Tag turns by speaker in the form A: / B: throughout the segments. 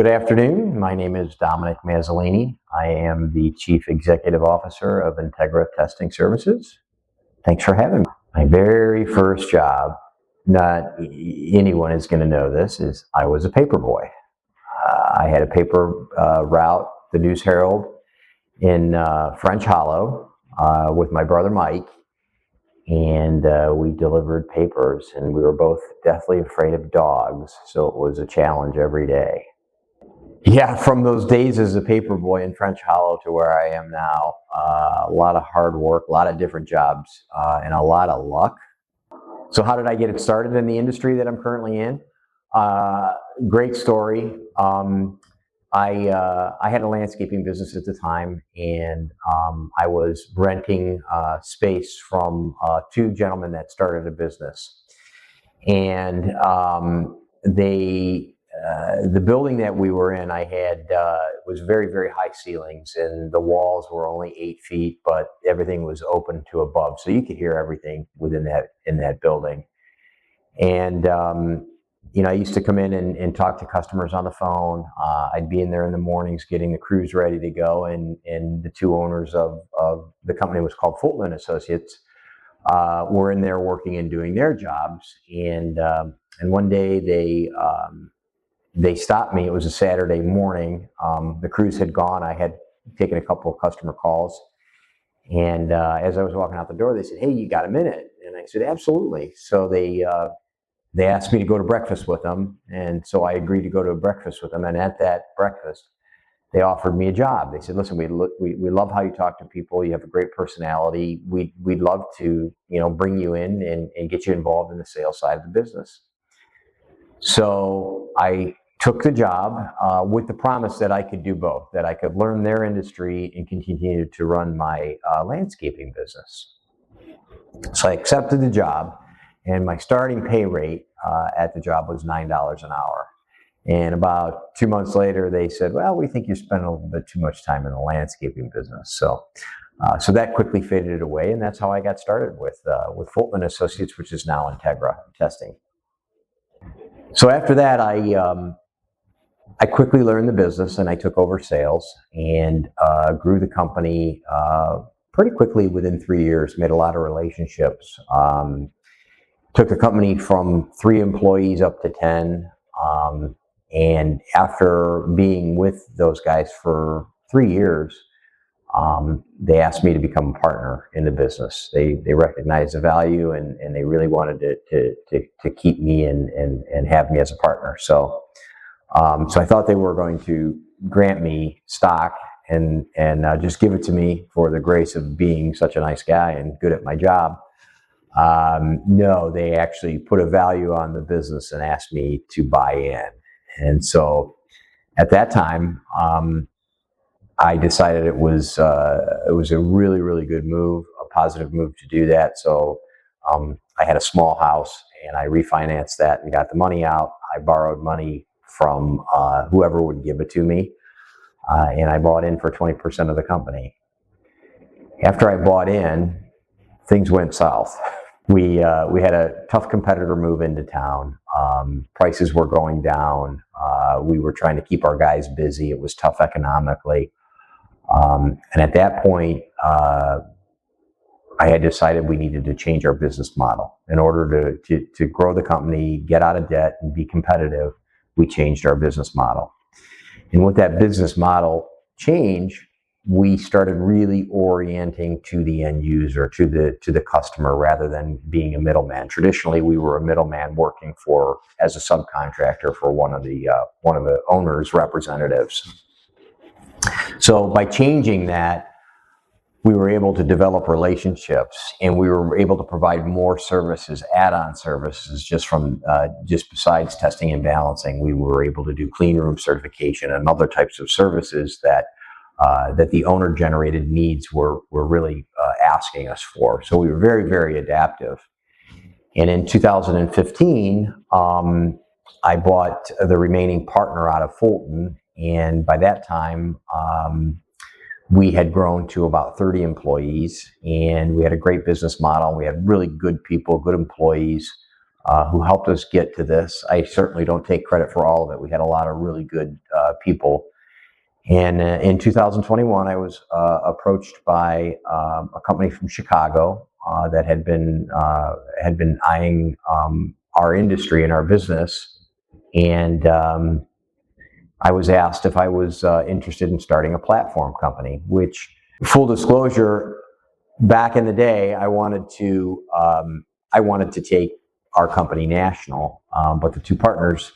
A: Good afternoon. My name is Gia Mazzolini. I am the Chief Executive Officer of Integra Testing Services. Thanks for having me. My very first job, not anyone is going to know this, is I was a paper boy. I had a paper route, the News Herald, in French Hollow with my brother Mike, and we delivered papers, and we were both deathly afraid of dogs, so it was a challenge every day. Yeah, from those days as a paper boy in French Hollow to where I am now, a lot of hard work, a lot of different jobs, and a lot of luck. So how did I get it started in the industry that I'm currently in? Great story. I had a landscaping business at the time, and I was renting space from two gentlemen that started a business. And the building that we were in, I had was very, very high ceilings, and the walls were only 8 feet, but everything was open to above, so you could hear everything within that building. And I used to come in and talk to customers on the phone. I'd be in there in the mornings getting the crews ready to go, and the two owners of the company was called Fulton Associates. Were in there working and doing their jobs, and one day they stopped me. It was a Saturday morning. The crews had gone. I had taken a couple of customer calls. And as I was walking out the door, they said, "Hey, you got a minute?" And I said, "Absolutely." So they asked me to go to breakfast with them. And so I agreed to go to a breakfast with them. And at that breakfast, they offered me a job. They said, "Listen, we love how you talk to people. You have a great personality. We'd love to, bring you in and get you involved in the sales side of the business." So I took the job with the promise that I could do both, that I could learn their industry and continue to run my landscaping business. So I accepted the job, and my starting pay rate at the job was $9 an hour. And about 2 months later, they said, "Well, we think you spend a little bit too much time in the landscaping business." So that quickly faded away, and that's how I got started with Fulton Associates, which is now Integra Testing. So after that, I quickly learned the business, and I took over sales and grew the company pretty quickly within 3 years, made a lot of relationships. Took the company from 3 employees up to 10. And after being with those guys for 3 years, they asked me to become a partner in the business. They recognized the value, and they really wanted to keep me and have me as a partner. So I thought they were going to grant me stock and just give it to me for the grace of being such a nice guy and good at my job. No, they actually put a value on the business and asked me to buy in. And so at that time, I decided it was a really, really good move, a positive move to do that. So I had a small house, and I refinanced that and got the money out. I borrowed money from whoever would give it to me, and I bought in for 20% of the company. After I bought in, things went south. We had a tough competitor move into town. Prices were going down. We were trying to keep our guys busy. It was tough economically. And at that point, I had decided we needed to change our business model. In order to grow the company, get out of debt, and be competitive, we changed our business model. And with that business model change, we started really orienting to the end user, to the customer, rather than being a middleman. Traditionally, we were a middleman working as a subcontractor for one of the owner's representatives. So by changing that, we were able to develop relationships, and we were able to provide more services, add-on services, just besides testing and balancing. We were able to do clean room certification and other types of services that the owner-generated needs were really asking us for. So we were very, very adaptive. And in 2015, I bought the remaining partner out of Fulton, and by that time, we had grown to about 30 employees, and we had a great business model. We had really good people, good employees. who helped us get to this. I certainly don't take credit for all of it. We had a lot of really good people. And in 2021, I was approached by a company from Chicago that had been eyeing our industry and our business, and I was asked if I was interested in starting a platform company. Which, full disclosure, back in the day, I wanted to take our company national, but the two partners,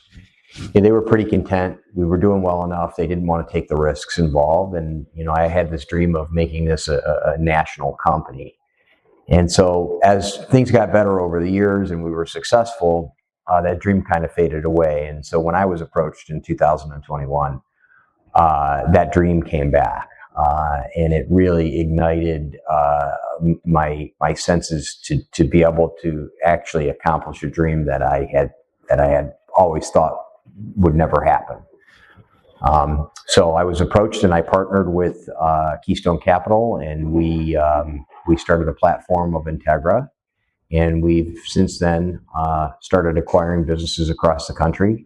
A: they were pretty content. We were doing well enough. They didn't want to take the risks involved. And, I had this dream of making this a national company. And so as things got better over the years and we were successful, that dream kind of faded away. And so when I was approached in 2021, that dream came back. And it really ignited my senses to be able to actually accomplish a dream that I had always thought would never happen. So I was approached, and I partnered with Keystone Capital, and we started a platform of Integra, and we've since then started acquiring businesses across the country.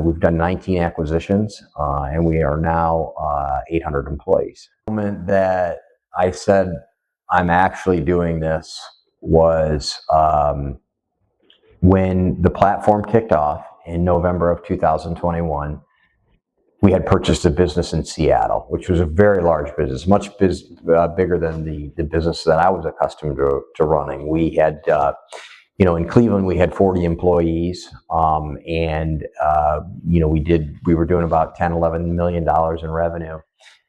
A: We've done 19 acquisitions, and we are now 800 employees. The moment that I said I'm actually doing this was when the platform kicked off in November of 2021. We had purchased a business in Seattle, which was a very large business, much bigger than the business that I was accustomed to running. We had, in Cleveland, we had 40 employees, and we were doing about $10-11 million in revenue.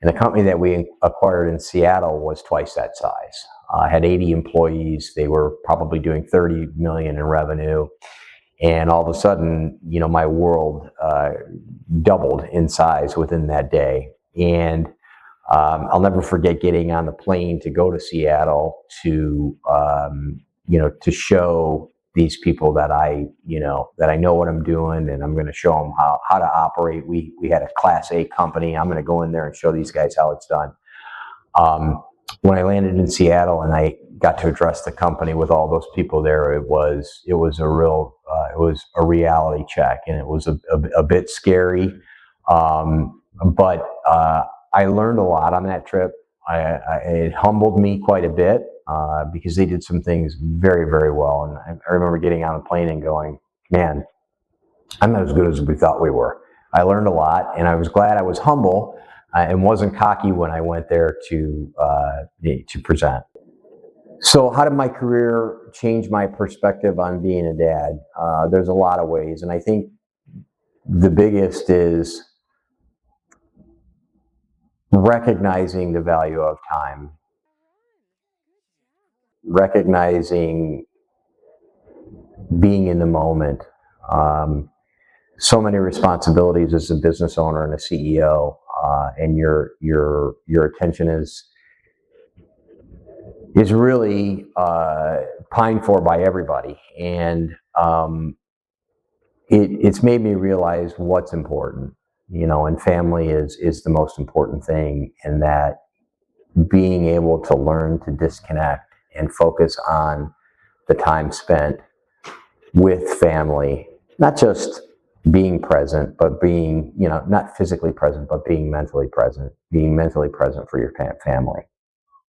A: And the company that we acquired in Seattle was twice that size. Had 80 employees. They were probably doing 30 million in revenue. And all of a sudden, my world doubled in size within that day. And I'll never forget getting on the plane to go to Seattle to show these people that I know what I'm doing, and I'm going to show them how to operate. We had a Class A company. I'm going to go in there and show these guys how it's done. When I landed in Seattle and I got to address the company with all those people there, it was a reality check, and it was a bit scary. But I learned a lot on that trip. It humbled me quite a bit because they did some things very, very well. And I remember getting on the plane and going, man, I'm not as good as we thought we were. I learned a lot, and I was glad I was humble and wasn't cocky when I went there to present. So how did my career change my perspective on being a dad? There's a lot of ways, and I think the biggest is recognizing the value of time, recognizing being in the moment. So many responsibilities as a business owner and a CEO, and your attention is really pined for by everybody, and it's made me realize what's important, and family is the most important thing, and that being able to learn to disconnect and focus on the time spent with family, not just being present, but being, not physically present, but being mentally present for your family.